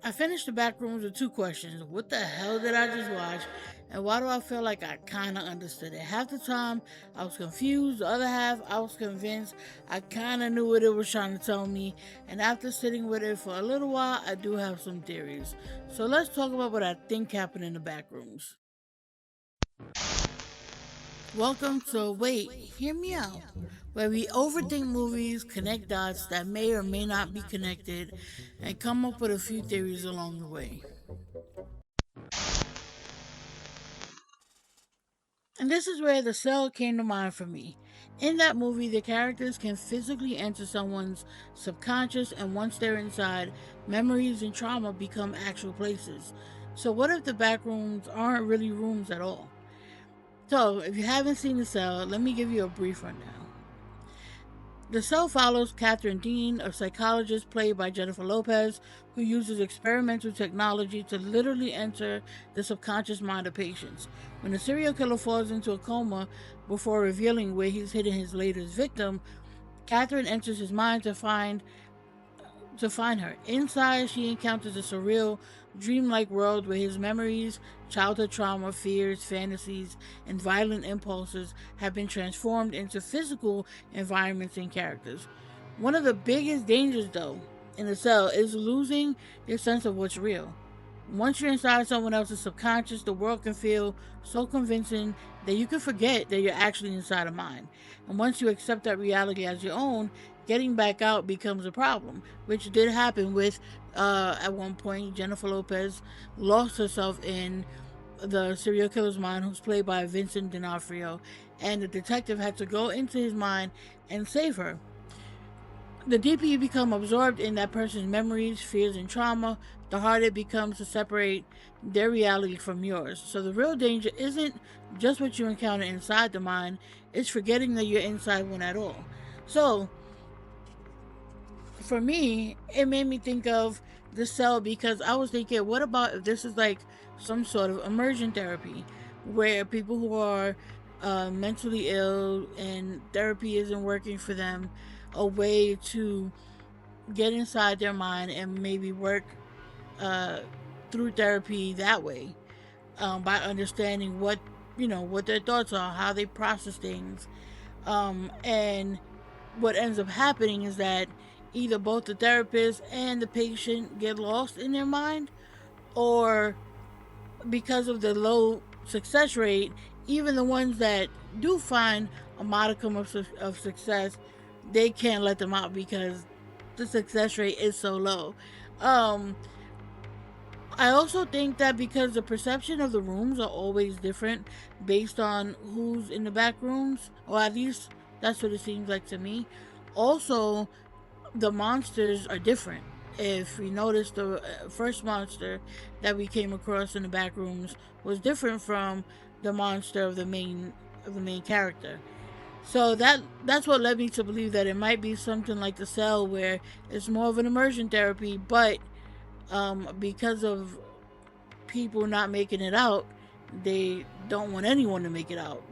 I finished the Backrooms with two questions. What the hell did I just watch? And why do I feel like I kind of understood it? Half the time I was confused, the other half I was convinced I kind of knew what it was trying to tell me. And after sitting with it for a little while, I do have some theories. So let's talk about what I think happened in the Backrooms. Welcome to Wait, Hear Me Out, where we overthink movies, connect dots that may or may not be connected, and come up with a few theories along the way. And this is where the cell came to mind for me. In that movie, the characters can physically enter someone's subconscious, and once they're inside, memories and trauma become actual places. So, what if the back rooms aren't really rooms at all? So, if you haven't seen the cell, let me give you a brief rundown. The show follows Catherine Dean, a psychologist played by Jennifer Lopez, who uses experimental technology to literally enter the subconscious mind of patients. When the serial killer falls into a coma before revealing where he's hidden his latest victim, Catherine enters his mind to find her. Inside, she encounters a surreal, dreamlike world where his memories, childhood trauma, fears, fantasies, and violent impulses have been transformed into physical environments and characters. One of the biggest dangers, though, in the cell is losing your sense of what's real. Once you're inside someone else's subconscious, the world can feel so convincing that you can forget that you're actually inside a mind. And once you accept that reality as your own, getting back out becomes a problem, which did happen with, at one point, Jennifer Lopez lost herself in the serial killer's mind, who's played by Vincent D'Onofrio, and the detective had to go into his mind and save her. The deeper you become absorbed in that person's memories, fears, and trauma, the harder it becomes to separate their reality from yours. So the real danger isn't just what you encounter inside the mind, it's forgetting that you're inside one at all. So for me, it made me think of the cell because I was thinking, what about if this is like some sort of immersion therapy where people who are mentally ill and therapy isn't working for them, a way to get inside their mind and maybe work uh, through therapy that way, by understanding what their thoughts are, how they process things, and what ends up happening is that either both the therapist and the patient get lost in their mind, or because of the low success rate, even the ones that do find a modicum of success, they can't let them out because the success rate is so low. Um, I also think that because the perception of the rooms are always different based on who's in the back rooms, or at least that's what it seems like to me. Also, the monsters are different. If we notice, the first monster that we came across in the back rooms was different from the monster of the main character. So that's what led me to believe that it might be something like the cell, where it's more of an immersion therapy, but because of people not making it out, they don't want anyone to make it out,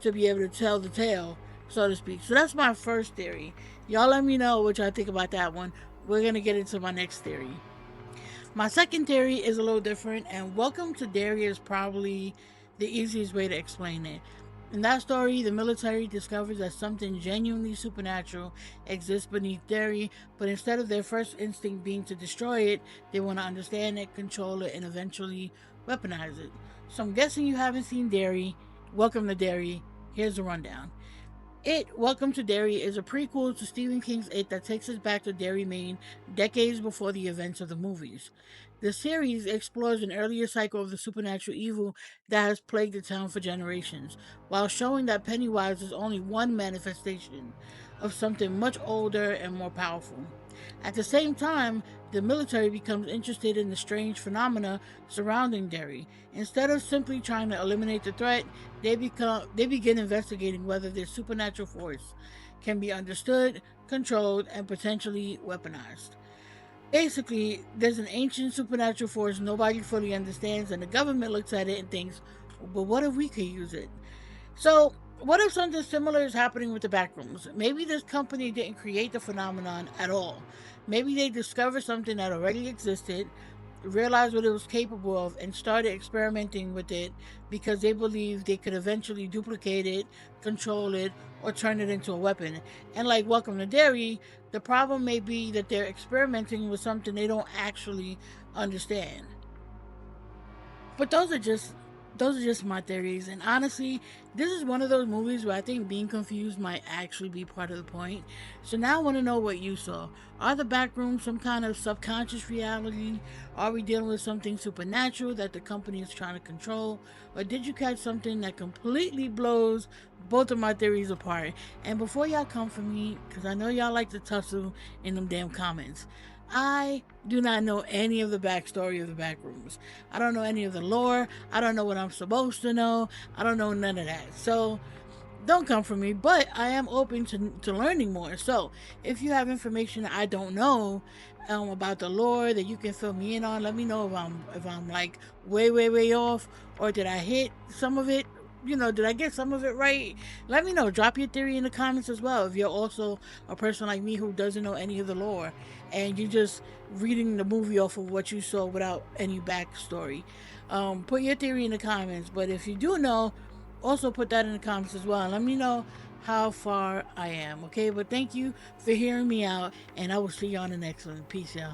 to be able to tell the tale, so to speak. So that's my first theory. Y'all let me know what y'all think about that one. We're going to get into my next theory. My second theory is a little different, and Welcome to Derry is probably the easiest way to explain it. In that story, the military discovers that something genuinely supernatural exists beneath Derry, but instead of their first instinct being to destroy it, they want to understand it, control it, and eventually weaponize it. So I'm guessing you haven't seen Derry. Welcome to Derry. Here's a rundown. Welcome to Derry is a prequel to Stephen King's It that takes us back to Derry, Maine, decades before the events of the movies. The series explores an earlier cycle of the supernatural evil that has plagued the town for generations, while showing that Pennywise is only one manifestation of something much older and more powerful. At the same time, the military becomes interested in the strange phenomena surrounding Derry. Instead of simply trying to eliminate the threat, they begin investigating whether this supernatural force can be understood, controlled, and potentially weaponized. Basically, there's an ancient supernatural force nobody fully understands, and the government looks at it and thinks, but what if we could use it? So, what if something similar is happening with the backrooms? Maybe this company didn't create the phenomenon at all. Maybe they discovered something that already existed, realized what it was capable of, and started experimenting with it because they believed they could eventually duplicate it, control it, or turn it into a weapon. And like Welcome to Derry, the problem may be that they're experimenting with something they don't actually understand. But those are just my theories, and honestly, this is one of those movies where I think being confused might actually be part of the point. So now I want to know what you saw. Are the back rooms some kind of subconscious reality? Are we dealing with something supernatural that the company is trying to control? Or did you catch something that completely blows both of my theories apart? And before y'all come for me, because I know y'all like to tussle in them damn comments, I do not know any of the backstory of the Backrooms. I don't know any of the lore. I don't know what I'm supposed to know. I don't know none of that. So don't come for me, but I am open to learning more. So if you have information that I don't know about the lore that you can fill me in on, let me know if I'm like way off, or did I hit some of it. Did I get some of it right? Let me know. Drop your theory in the comments as well. If you're also a person like me who doesn't know any of the lore and you just reading the movie off of what you saw without any backstory, put your theory in the comments. But if you do know, also put that in the comments as well. And let me know how far I am. Okay, but thank you for hearing me out, and I will see you on the next one. Peace, y'all.